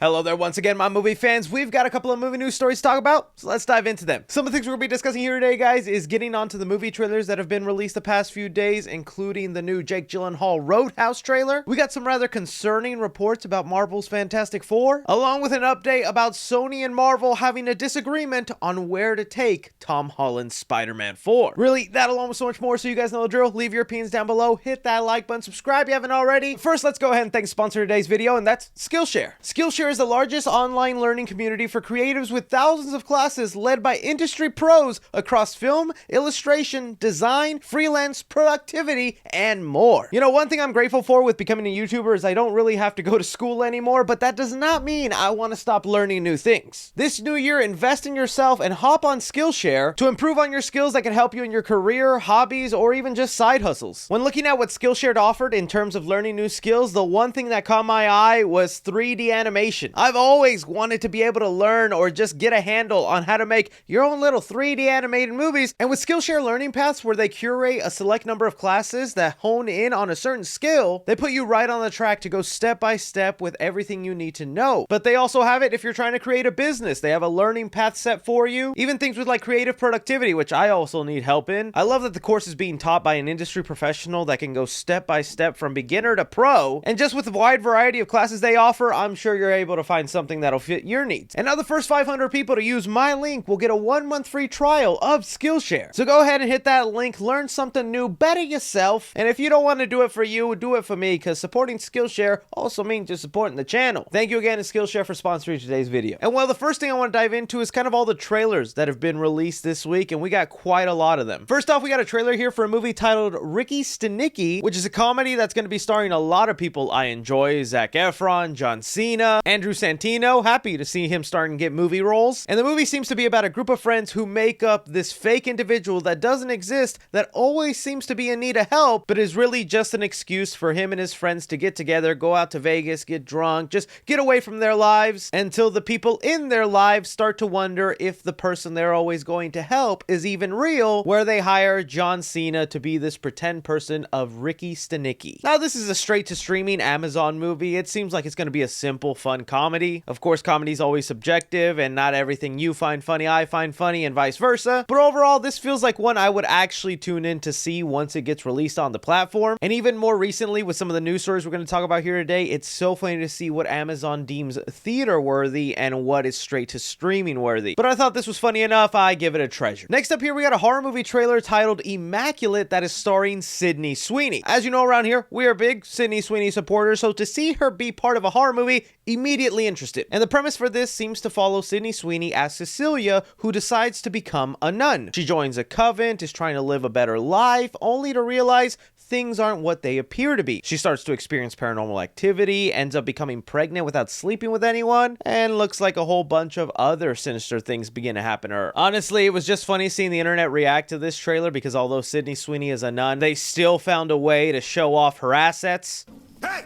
Hello there once again, my movie fans. We've got a couple of movie news stories to talk about, so let's dive into them. Some of the things we're going to be discussing here today, guys, is getting onto the movie trailers that have been released the past few days, including the new Jake Gyllenhaal Roadhouse trailer. We got some rather concerning reports about Marvel's Fantastic Four, along with an update about Sony and Marvel having a disagreement on where to take Tom Holland's Spider-Man 4. Really, that along with so much more, so you guys know the drill. Leave your opinions down below, hit that like button, subscribe if you haven't already. First, let's go ahead and thank the sponsor of today's video, and that's Skillshare. Skillshare is the largest online learning community for creatives with thousands of classes led by industry pros across film, illustration, design, freelance, productivity, and more. You know, one thing I'm grateful for with becoming a YouTuber is I don't really have to go to school anymore, but that does not mean I want to stop learning new things. This new year, invest in yourself and hop on Skillshare to improve on your skills that can help you in your career, hobbies, or even just side hustles. When looking at what Skillshare offered in terms of learning new skills, the one thing that caught my eye was 3D animation. I've always wanted to be able to learn or just get a handle on how to make your own little 3D animated movies, and with Skillshare learning paths where they curate a select number of classes that hone in on a certain skill, they put you right on the track to go step by step with everything you need to know. But they also have it if you're trying to create a business. They have a learning path set for you, even things with like creative productivity, which I also need help in. I love that the course is being taught by an industry professional that can go step by step from beginner to pro, and just with the wide variety of classes they offer, I'm sure you're able to find something that'll fit your needs. And now the first 500 people to use my link will get a 1-month free trial of Skillshare. So go ahead and hit that link, learn something new, better yourself, and if you don't want to do it for you, do it for me, because supporting Skillshare also means you're supporting the channel. Thank you again to Skillshare for sponsoring today's video. And well, the first thing I want to dive into is kind of all the trailers that have been released this week, and we got quite a lot of them. First off, we got a trailer here for a movie titled Ricky Stanicky, which is a comedy that's going to be starring a lot of people I enjoy: Zac Efron, John Cena, Andrew Santino. Happy to see him starting to get movie roles. And the movie seems to be about a group of friends who make up this fake individual that doesn't exist, that always seems to be in need of help, but is really just an excuse for him and his friends to get together, go out to Vegas, get drunk, just get away from their lives, until the people in their lives start to wonder if the person they're always going to help is even real, where they hire John Cena to be this pretend person of Ricky Stanicky. Now, this is a straight to streaming Amazon movie. It seems like it's going to be a simple, fun comedy. Of course, comedy is always subjective, and not everything you find funny, I find funny, and vice versa. But overall, this feels like one I would actually tune in to see once it gets released on the platform. And even more recently, with some of the news stories we're going to talk about here today, it's so funny to see what Amazon deems theater worthy and what is straight to streaming worthy. But I thought this was funny enough, I give it a treasure. Next up here, we got a horror movie trailer titled Immaculate that is starring Sydney Sweeney. As you know, around here, we are big Sydney Sweeney supporters, so to see her be part of a horror movie, immediately interested. And the premise for this seems to follow Sydney Sweeney as Cecilia, who decides to become a nun. She joins a convent, is trying to live a better life, only to realize things aren't what they appear to be. She starts to experience paranormal activity, ends up becoming pregnant without sleeping with anyone, and looks like a whole bunch of other sinister things begin to happen to her. Honestly, it was just funny seeing the internet react to this trailer, because although Sydney Sweeney is a nun, they still found a way to show off her assets. Hey!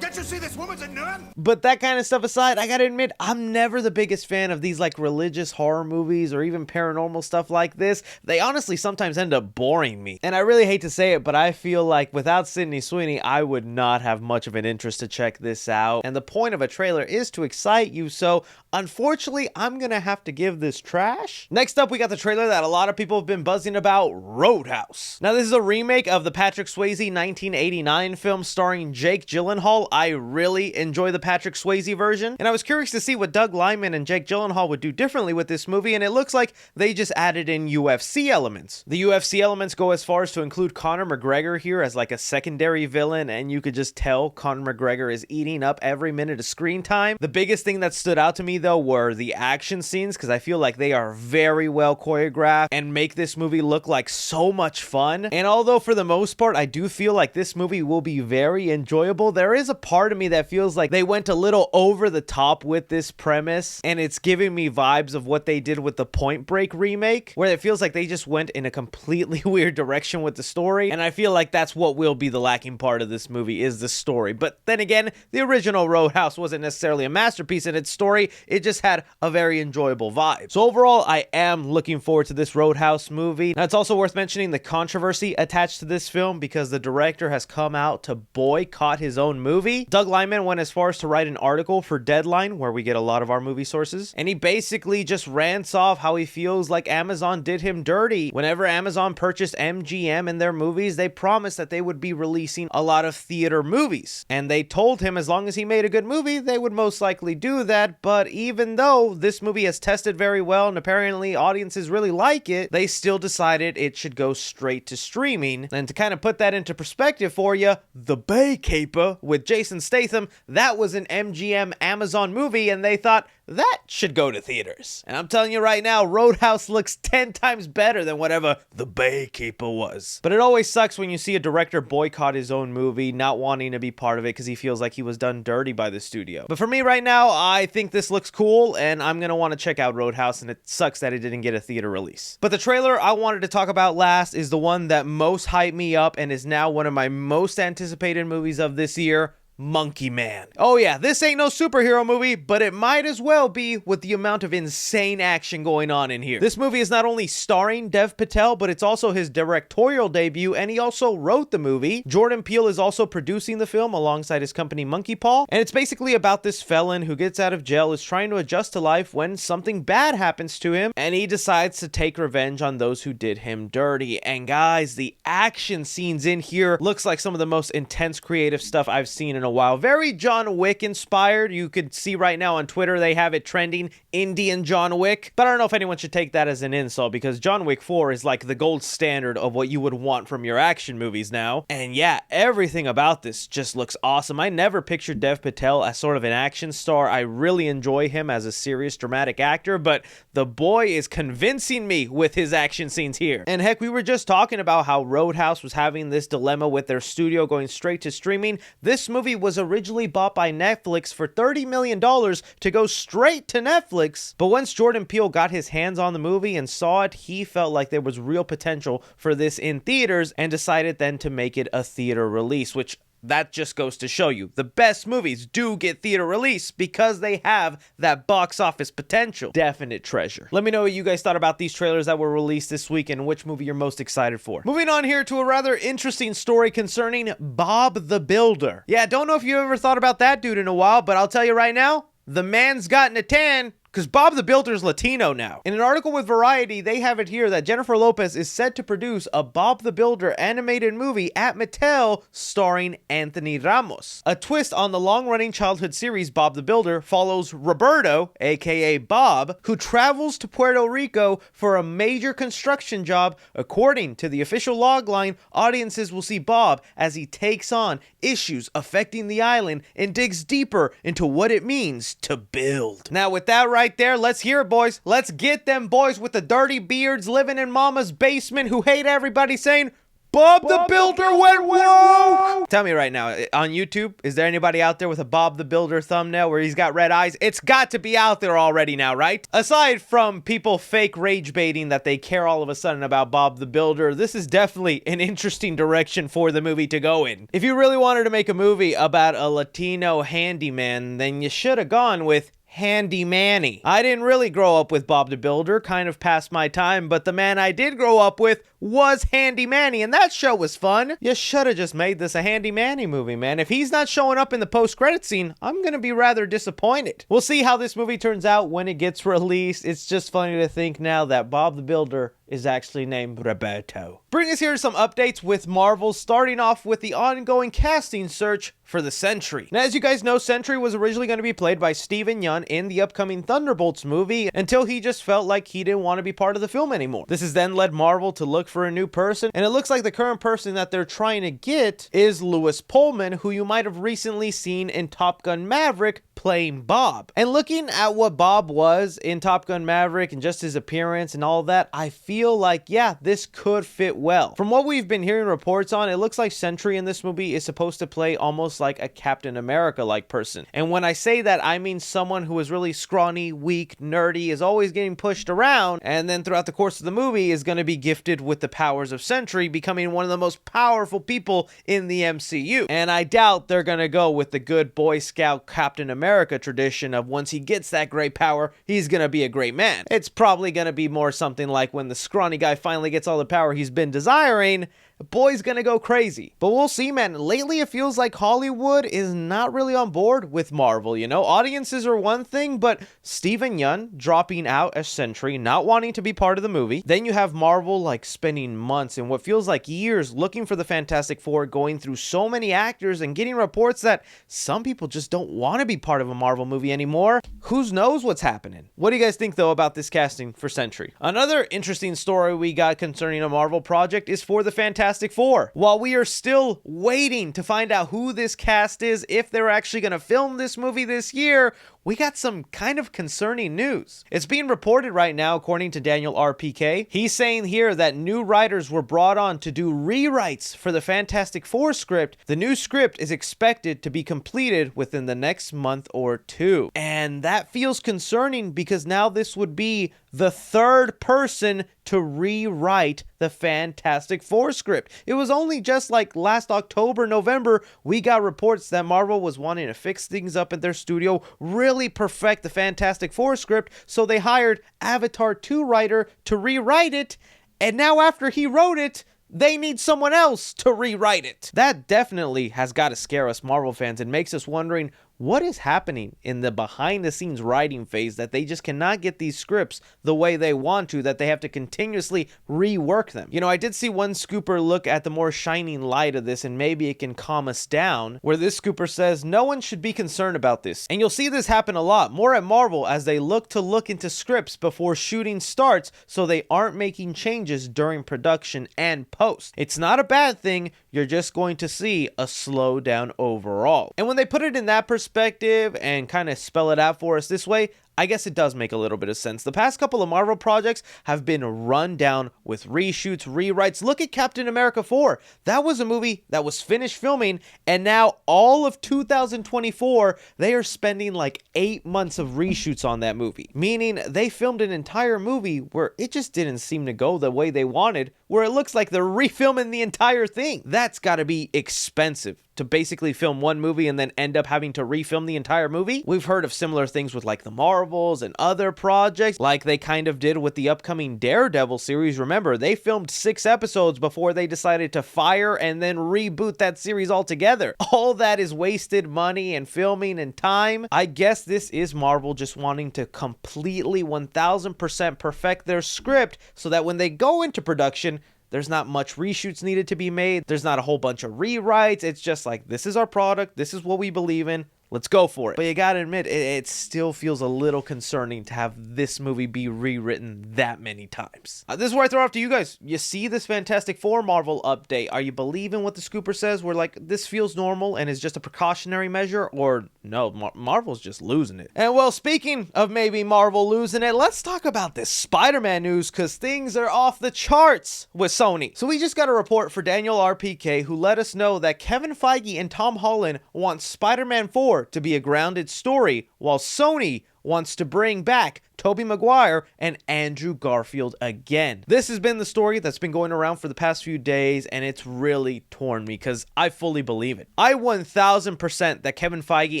Can't you see this woman's a nun? But that kind of stuff aside, I gotta admit, I'm never the biggest fan of these like religious horror movies or even paranormal stuff like this. They honestly sometimes end up boring me. And I really hate to say it, but I feel like without Sydney Sweeney, I would not have much of an interest to check this out. And the point of a trailer is to excite you, so unfortunately, I'm gonna have to give this trash. Next up, we got the trailer that a lot of people have been buzzing about, Roadhouse. Now, this is a remake of the Patrick Swayze 1989 film starring Jake Gyllenhaal. I really enjoy the Patrick Swayze version, and I was curious to see what Doug Liman and Jake Gyllenhaal would do differently with this movie, and it looks like they just added in UFC elements. The UFC elements go as far as to include Conor McGregor here as like a secondary villain, and you could just tell Conor McGregor is eating up every minute of screen time. The biggest thing that stood out to me though were the action scenes, because I feel like they are very well choreographed and make this movie look like so much fun. And although for the most part I do feel like this movie will be very enjoyable, there is a part of me that feels like they went a little over the top with this premise, and it's giving me vibes of what they did with the Point Break remake, where it feels like they just went in a completely weird direction with the story, and I feel like that's what will be the lacking part of this movie, is the story. But then again, the original Roadhouse wasn't necessarily a masterpiece in its story, it just had a very enjoyable vibe. So overall, I am looking forward to this Roadhouse movie. Now, it's also worth mentioning the controversy attached to this film, because the director has come out to boycott his own movie. movie. Doug Liman went as far as to write an article for Deadline, where we get a lot of our movie sources, and he basically just rants off how he feels like Amazon did him dirty. Whenever Amazon purchased MGM and their movies, they promised that they would be releasing a lot of theater movies, and they told him as long as he made a good movie, they would most likely do that. But even though this movie has tested very well and apparently audiences really like it, they still decided it should go straight to streaming. And to kind of put that into perspective for you, The Bay Caper with Jason Statham, that was an MGM Amazon movie, and they thought that should go to theaters. And I'm telling you right now, Roadhouse looks 10 times better than whatever The Bay Caper was. But it always sucks when you see a director boycott his own movie, not wanting to be part of it because he feels like he was done dirty by the studio. But for me right now, I think this looks cool, and I'm gonna want to check out Roadhouse, and it sucks that it didn't get a theater release. But the trailer I wanted to talk about last is the one that most hyped me up and is now one of my most anticipated movies of this year, Monkey Man. Oh yeah, this ain't no superhero movie, but it might as well be with the amount of insane action going on in here. This movie is not only starring Dev Patel, but it's also his directorial debut, and he also wrote the movie. Jordan Peele is also producing the film alongside his company Monkey Paw, and it's basically about this felon who gets out of jail, is trying to adjust to life when something bad happens to him, and he decides to take revenge on those who did him dirty. And guys, the action scenes in here looks like some of the most intense creative stuff I've seen in a while. Very John Wick inspired. You could see right now on Twitter they have it trending Indian John Wick, but I don't know if anyone should take that as an insult, because John Wick 4 is like the gold standard of what you would want from your action movies now. And yeah, everything about this just looks awesome. I never pictured Dev Patel as sort of an action star. I really enjoy him as a serious dramatic actor, but the boy is convincing me with his action scenes here. And heck, we were just talking about how Roadhouse was having this dilemma with their studio going straight to streaming. This movie was originally bought by Netflix for $30 million to go straight to Netflix, but once Jordan Peele got his hands on the movie and saw it, he felt like there was real potential for this in theaters and decided then to make it a theater release, which that just goes to show you the best movies do get theater release because they have that box office potential. Definite treasure. Let me know what you guys thought about these trailers that were released this week and which movie you're most excited for. Moving on here to a rather interesting story concerning Bob the Builder. Yeah, don't know if you ever thought about that dude in a while, but I'll tell you right now, the man's gotten a tan, because Bob the Builder's Latino now. In an article with Variety, they have it here that Jennifer Lopez is set to produce a Bob the Builder animated movie at Mattel starring Anthony Ramos. A twist on the long-running childhood series Bob the Builder follows Roberto, aka Bob, who travels to Puerto Rico for a major construction job. According to the official logline, audiences will see Bob as he takes on issues affecting the island and digs deeper into what it means to build. Now with that right there, let's hear it, boys. Let's get them boys with the dirty beards living in mama's basement who hate everybody saying, Bob the Builder went woke! Tell me right now, on YouTube, is there anybody out there with a Bob the Builder thumbnail where he's got red eyes? It's got to be out there already now, right? Aside from people fake rage baiting that they care all of a sudden about Bob the Builder, this is definitely an interesting direction for the movie to go in. If you really wanted to make a movie about a Latino handyman, then you should have gone with Handy Manny. I didn't really grow up with Bob the Builder, kind of past my time, but the man I did grow up with was Handy Manny, and that show was fun. You should have just made this a Handy Manny movie, man. If he's not showing up in the post-credit scene, I'm gonna be rather disappointed. We'll see how this movie turns out when it gets released. It's just funny to think now that Bob the Builder is actually named Roberto. Bring us here to some updates with Marvel, starting off with the ongoing casting search for the Sentry. Now, as you guys know, Sentry was originally going to be played by Steven Yeun in the upcoming Thunderbolts movie until he just felt like he didn't want to be part of the film anymore. This has then led Marvel to look for a new person, and it looks like the current person that they're trying to get is Lewis Pullman, who you might have recently seen in Top Gun Maverick playing Bob. And looking at what Bob was in Top Gun Maverick and just his appearance and all that, I feel like, yeah, this could fit well. From what we've been hearing reports on, it looks like Sentry in this movie is supposed to play almost like a Captain America-like person. And when I say that, I mean someone who is really scrawny, weak, nerdy, is always getting pushed around, and then throughout the course of the movie is going to be gifted with the powers of Sentry, becoming one of the most powerful people in the MCU. And I doubt they're going to go with the good Boy Scout Captain America tradition of once he gets that great power, he's going to be a great man. It's probably going to be more something like when the scrawny guy finally gets all the power he's been desiring, boy's gonna go crazy. But we'll see, man. Lately, it feels like Hollywood is not really on board with Marvel, you know? Audiences are one thing, but Steven Yeun dropping out as Sentry, not wanting to be part of the movie. Then you have Marvel, like, spending months and what feels like years looking for the Fantastic Four, going through so many actors and getting reports that some people just don't want to be part of a Marvel movie anymore. Who knows what's happening? What do you guys think, though, about this casting for Sentry? Another interesting story we got concerning a Marvel project is for the Fantastic Four. While we are still waiting to find out who this cast is, if they're actually going to film this movie this year, we got some kind of concerning news. It's being reported right now, according to Daniel RPK. He's saying here that new writers were brought on to do rewrites for the Fantastic Four script. The new script is expected to be completed within the next month or two. And that feels concerning because now this would be the third person to rewrite the Fantastic Four script. It was only just like last October, November, we got reports that Marvel was wanting to fix things up at their studio, really perfect the Fantastic Four script, so they hired Avatar 2 writer to rewrite it, and now after he wrote it, they need someone else to rewrite it. That definitely has got to scare us Marvel fans and makes us wondering what is happening in the behind-the-scenes writing phase that they just cannot get these scripts the way they want to, that they have to continuously rework them. You know, I did see one scooper look at the more shining light of this, and maybe it can calm us down, where this scooper says, no one should be concerned about this. And you'll see this happen a lot more at Marvel as they look into scripts before shooting starts, so they aren't making changes during production and post. It's not a bad thing, you're just going to see a slowdown overall. And when they put it in that perspective and kind of spell it out for us this way, I guess it does make a little bit of sense. The past couple of Marvel projects have been run down with reshoots, rewrites. Look at Captain America 4. That was a movie that was finished filming, and now all of 2024, they are spending like 8 months of reshoots on that movie. Meaning they filmed an entire movie where it just didn't seem to go the way they wanted, where it looks like they're refilming the entire thing. That's got to be expensive to basically film one movie and then end up having to refilm the entire movie. We've heard of similar things with like the Marvels and other projects, like they kind of did with the upcoming Daredevil series. Remember, they filmed 6 episodes before they decided to fire and then reboot that series altogether. All that is wasted money and filming and time. I guess this is Marvel just wanting to completely 1000% perfect their script so that when they go into production, there's not much reshoots needed to be made. There's not a whole bunch of rewrites. It's just like, this is our product. This is what we believe in. Let's go for it. But you gotta admit, it still feels a little concerning to have this movie be rewritten that many times. This is where I throw off to you guys. You see this Fantastic Four Marvel update. Are you believing what the scooper says? Where like, this feels normal and is just a precautionary measure? Or no, Marvel's just losing it. And well, speaking of maybe Marvel losing it, let's talk about this Spider-Man news, because things are off the charts with Sony. So we just got a report for Daniel RPK, who let us know that Kevin Feige and Tom Holland want Spider-Man 4 to be a grounded story, while Sony wants to bring back Tobey Maguire and Andrew Garfield again. This has been the story that's been going around for the past few days, and it's really torn me because I fully believe it. I 1000% that Kevin Feige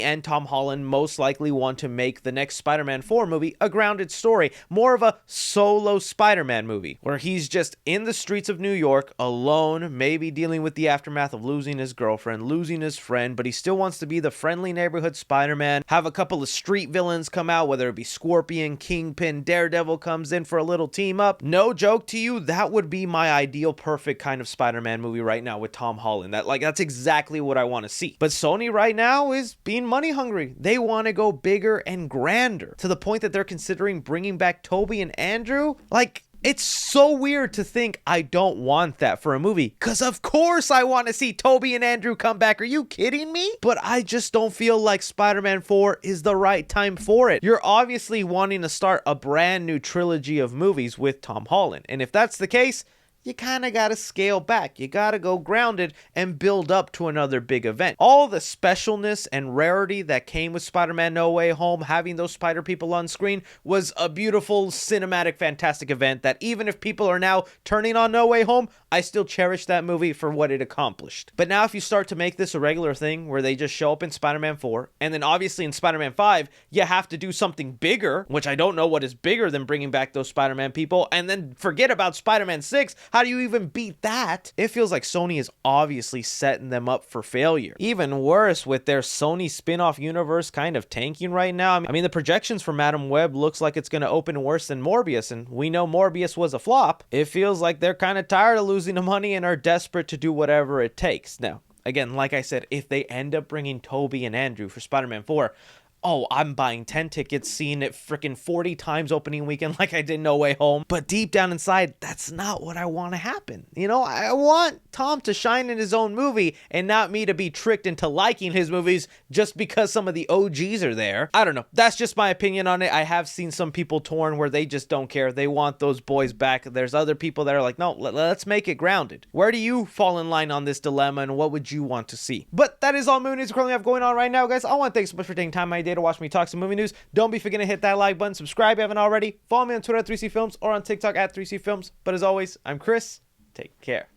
and Tom Holland most likely want to make the next Spider-Man 4 movie a grounded story, more of a solo Spider-Man movie, where he's just in the streets of New York, alone, maybe dealing with the aftermath of losing his girlfriend, losing his friend, but he still wants to be the friendly neighborhood Spider-Man, have a couple of street villains come out, whether it be Scorpion, Kingpin, Daredevil comes in for a little team up. No joke to you, that would be my ideal perfect kind of Spider-Man movie right now with Tom Holland. That's exactly what I want to see. But Sony right now is being money hungry. They want to go bigger and grander to the point that they're considering bringing back Tobey and Andrew. It's so weird to think I don't want that for a movie, because of course I want to see Tobey and Andrew come back. Are you kidding me? But I just don't feel like Spider-Man 4 is the right time for it. You're obviously wanting to start a brand new trilogy of movies with Tom Holland, and if that's the case, you kind of got to scale back. You got to go grounded and build up to another big event. All the specialness and rarity that came with Spider-Man No Way Home, having those spider people on screen, was a beautiful, cinematic, fantastic event that even if people are now turning on No Way Home, I still cherish that movie for what it accomplished. But now if you start to make this a regular thing where they just show up in Spider-Man 4, and then obviously in Spider-Man 5, you have to do something bigger, which I don't know what is bigger than bringing back those Spider-Man people, and then forget about Spider-Man 6, how do you even beat that? It feels like Sony is obviously setting them up for failure. Even worse, with their Sony spin-off universe kind of tanking right now. I mean, the projections for Madam Web looks like it's going to open worse than Morbius, and we know Morbius was a flop. It feels like they're kind of tired of losing the money and are desperate to do whatever it takes. Now, again, like I said, if they end up bringing Toby and Andrew for Spider-Man 4, oh, I'm buying 10 tickets, seeing it freaking 40 times opening weekend like I did No Way Home. But deep down inside, that's not what I want to happen. You know, I want Tom to shine in his own movie and not me to be tricked into liking his movies just because some of the OGs are there. I don't know. That's just my opinion on it. I have seen some people torn where they just don't care. They want those boys back. There's other people that are like, no, let's make it grounded. Where do you fall in line on this dilemma, and what would you want to see? But that is all movie news we currently have going on right now, guys. I want to thank you so much for taking time out of my day to watch me talk some movie news. Don't be forgetting to hit that like button, subscribe if you haven't already, follow me on Twitter at 3C Films or on TikTok at 3C Films. But as always, I'm Chris. Take care.